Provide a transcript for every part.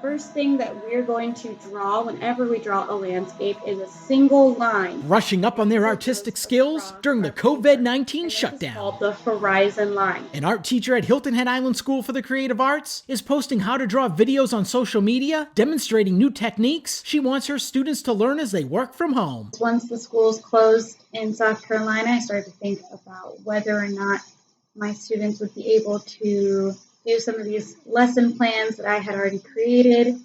First thing that we're going to draw whenever we draw a landscape is a single line. Rushing up on their artistic skills during the COVID-19 This is shutdown. called the horizon line. An art teacher at Hilton Head Island School for the Creative Arts is posting how to draw videos on social media, demonstrating new techniques she wants her students to learn as they work from home. Once the schools closed in South Carolina, I started to think about whether or not my students would be able to do some of these lesson plans that I had already created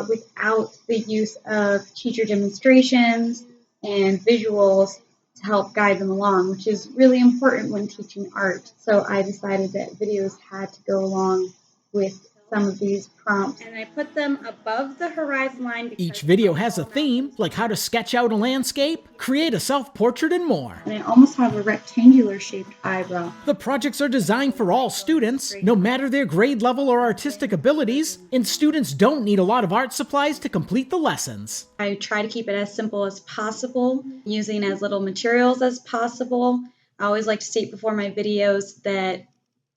without the use of teacher demonstrations and visuals to help guide them along, which is really important when teaching art. So I decided that videos had to go along with some of these prompts. And I put them above the horizon line. Each video has a theme, like how to sketch out a landscape, create a self-portrait, and more. And I almost have a rectangular shaped eyebrow. The projects are designed for all students, no matter their grade level or artistic abilities, and students don't need a lot of art supplies to complete the lessons. I try to keep it as simple as possible, using as little materials as possible. I always like to state before my videos that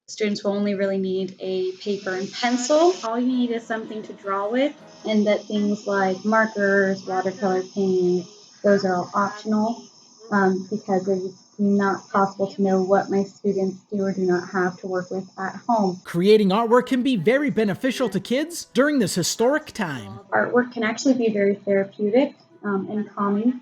students will only really need a paper and pencil. All you need is something to draw with, and that things like markers, watercolor paint, those are all optional because it is not possible to know what my students do or do not have to work with at home. Creating artwork can be very beneficial to kids during this historic time. Artwork can actually be very therapeutic and calming.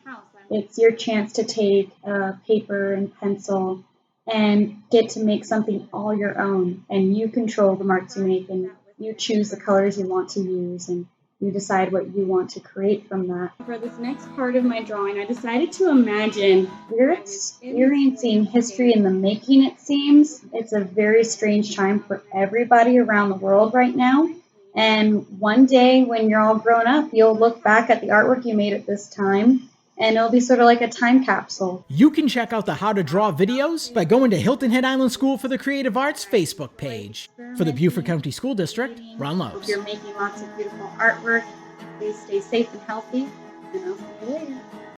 It's your chance to take a paper and pencil and get to make something all your own, and you control the marks you make, and you choose the colors you want to use, and you decide what you want to create from that. For this next part of my drawing, I decided to imagine we're experiencing history in the making, it seems. It's a very strange time for everybody around the world right now, and one day when you're all grown up, you'll look back at the artwork you made at this time, and it'll be sort of like a time capsule. You can check out the How to Draw videos by going to Hilton Head Island School for the Creative Arts Facebook page. For the Beaufort County School District, Ron Lopes. If you're making lots of beautiful artwork, please stay safe and healthy, and I'll see you later.